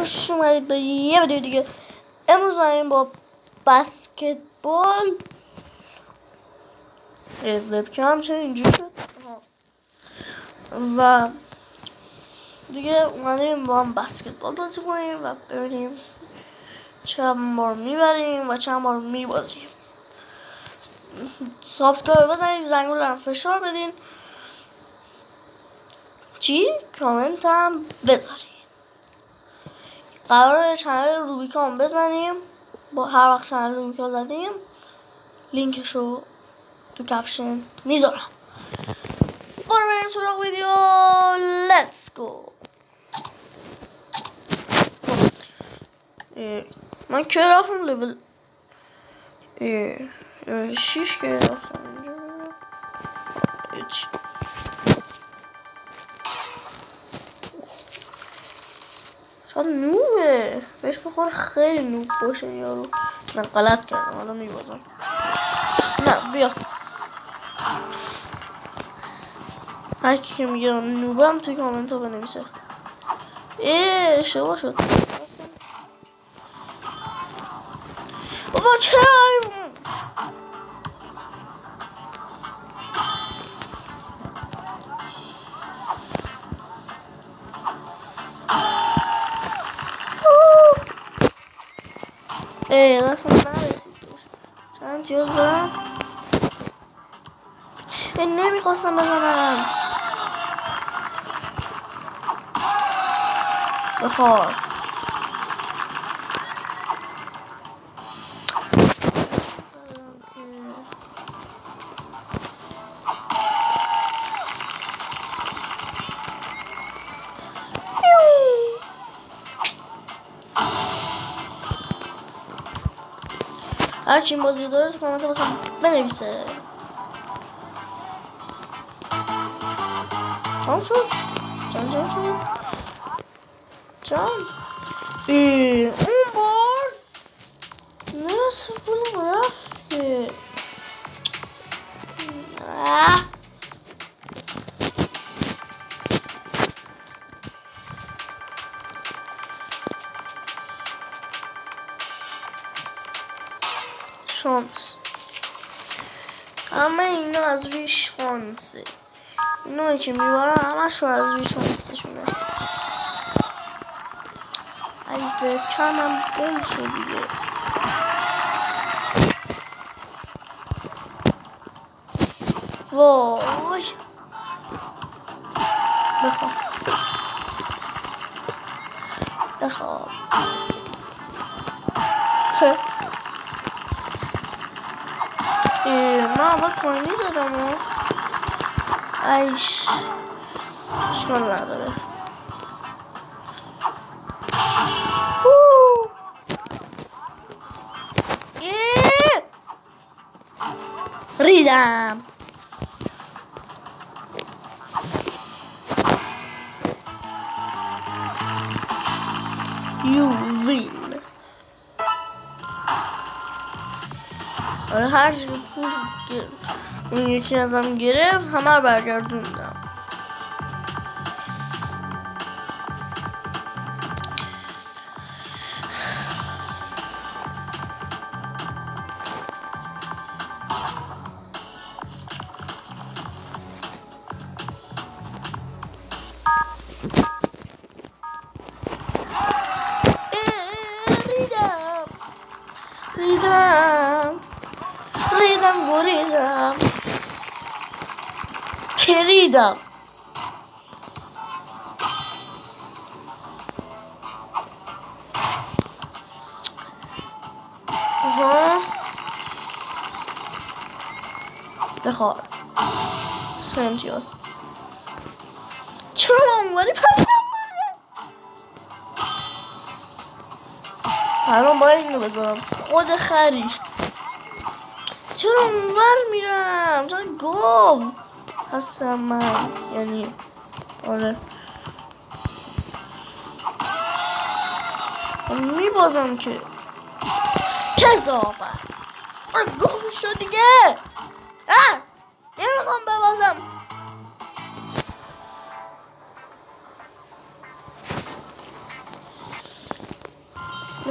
خوش اومدید به یه ویدیو دیگه. امروز من با بسکتبال وبکم چرا اینجوری شد و دیگه اومدیم با هم بسکتبال بازی کنیم و ببینیم چند بار میبریم و چند بار میبازیم. سابسکرایب بزنید، زنگوله رو فشار بدین، کامنت هم بذارید. قراره چنل روبیکان بزنیم، با هر وقت چنل روبیکان زدیم لینکشو تو کپشن میذارم. برو بریم سراغ ویدیو. لیتس گو. من که رفتم لول 6 که رفتم اینجا هیچ. شاید نوبه بهش بخوره خیلی نوب باشه یارو. من غلط کردم، حالا میبازم. نه بیا، هر کی که میگه نوبم توی کامنت ها بنویسه. اشتباه شد بابا. چرا دستم نرسید چند چیز دارم. نمیخواستم بزنم. بخوار هرچی این بازی داره تو کامنت واسم بنویسه. تمام شد؟ چند شد؟ چند؟ اون بار نصف پولم رفت که. شانس، همه اینا از روی شانسه. اینایی که میبارن همش رو از روی شانسشونه. ای بکنم گم شد دیگه. وای بخواب بخواب. من اول پایینی زدم و ایش اشکال نداره. ریدم. You win. آره هر چی پول اون یکی ازم گرفت همه رو برگردوندم. ریدم بریدم کریدم. بخوار سنتیاس. چرا اونوری پرتم الان باید اینو بذارم خود خری. چرا اونور میرم؟ چرا گاو هستم من؟ یعنی آره میبازم که کذابت. آره گاو شد دیگه. نمیخوام ببازم.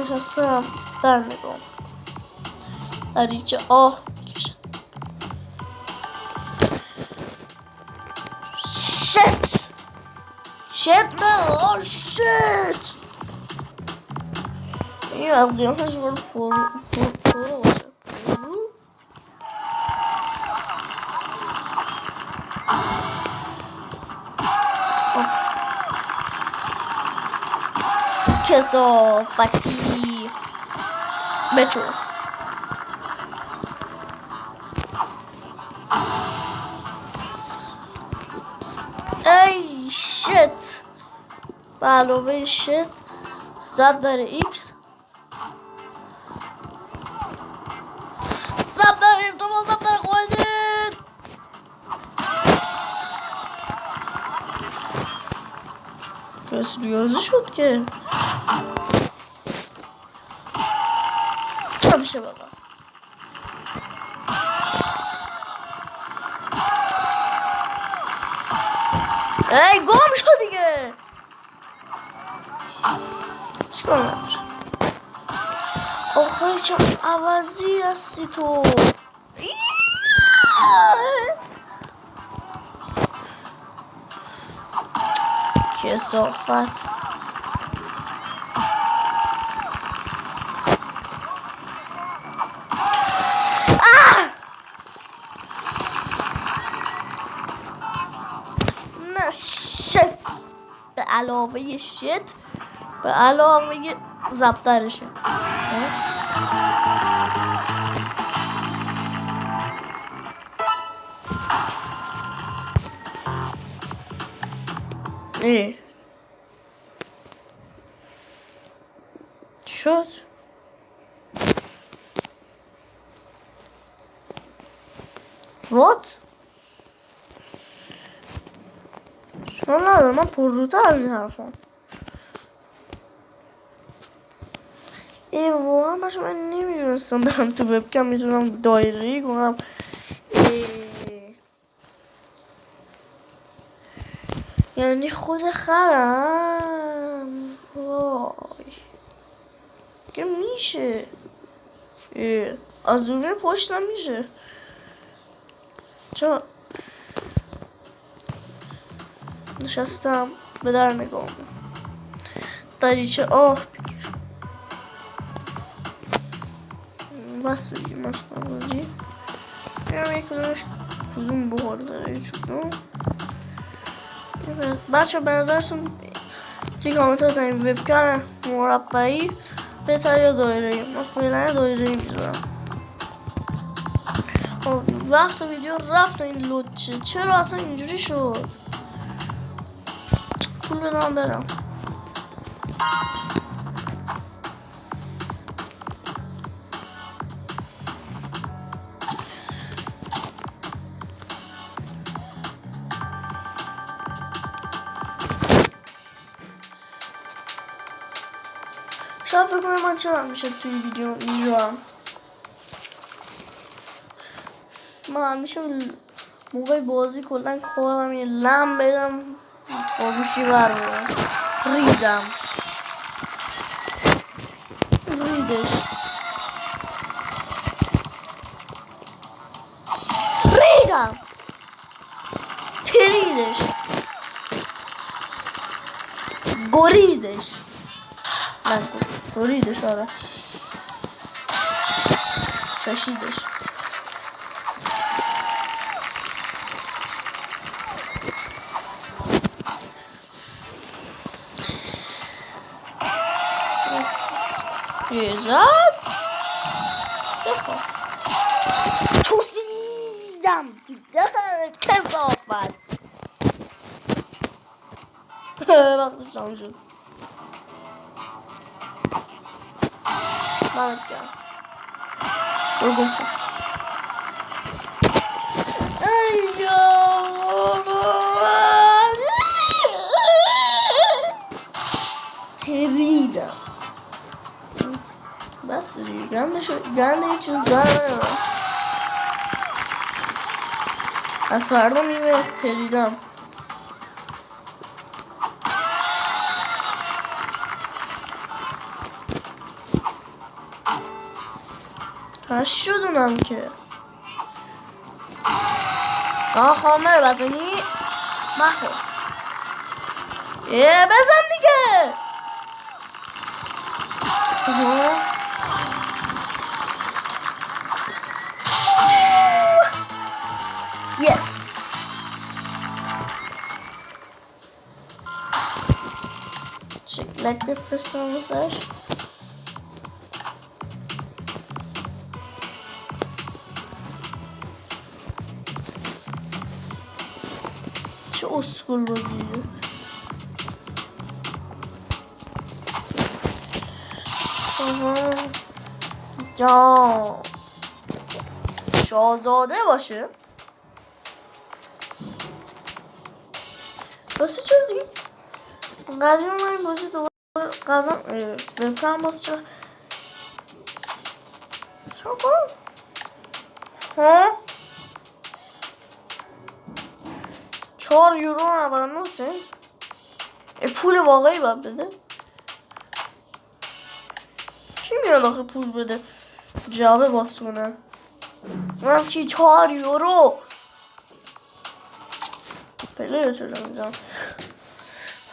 نشستم در نگاه دریچه آه میکشم. شت نه شت این از قیافش باید پرو باشه. کثافتی بچوز. ای شت به علاوه شت ضرب در ایکس ضرب در ارتباط ضرب در قاعده کس ریاضی شد که چه میشه بابا. ای گم شد دیگه چیکار نداره. آخه چه عوضی هستی تو. کثافت نه شت به علاوه شت به علاوه زبطر شت شد وات شما نداره من پرروتر از این حرفم. واقعا باشه من نمیدونستم برم تو وبکم میتونم دایره‌ای کنم. یعنی خود خرم وای که میشه از دوربین پشتم میشه. چرا نشستم به در نگاه دریچه آه بکشم بس دیگه مثلا بازی میرم یک کدوم بخور داره چون بچه به نظرتون توی کامنت ها زنیم وبکم مربعی بهتر یا دایره. من فعلا دایره میذارم. وقت ویدیو رفت این لود چرا اصلا اینجوری شد. پول بدم برم. شاید فکر کنم من چرا میشه توی ویدیو میذارم. من همیشه موقع بازی کلن کارم یه لم بدم با گوشی برمیدم ریدم ریدش ریدم تریدش گریدش من گریدش آره ششیدش زد بخواه توسیدم تو دهنت کثافت وقتش تموم شد. دمت گرم برو گم شد. تریدم بس دیگه گنده یه چیز در نمیدم. از فردا میمه تریدم نشدونم که خواهم بزنی مخص بزن دیگه. Yes. Çekirdek bir fırsatımız var. Şu oskul bozuyor. Ya şahzade başı. Nasıl çözdü? Galiba başı doğru kazan. Reklam başı. Çok ha? 4 euro haberiniz olsun. پول واقعی باید بده. چی میاد آخه پول بده جعبه باز کنه؟ من چی 4 یورو پله چرا میزن.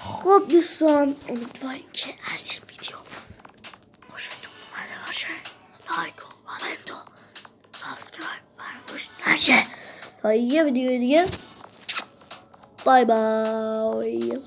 خب دوستان امیدواریم که از این ویدیو خوشتون اومده باشه. لایک و کامنت و سابسکرایب فراموش نشه تا یه ویدیو دیگه. بای بای.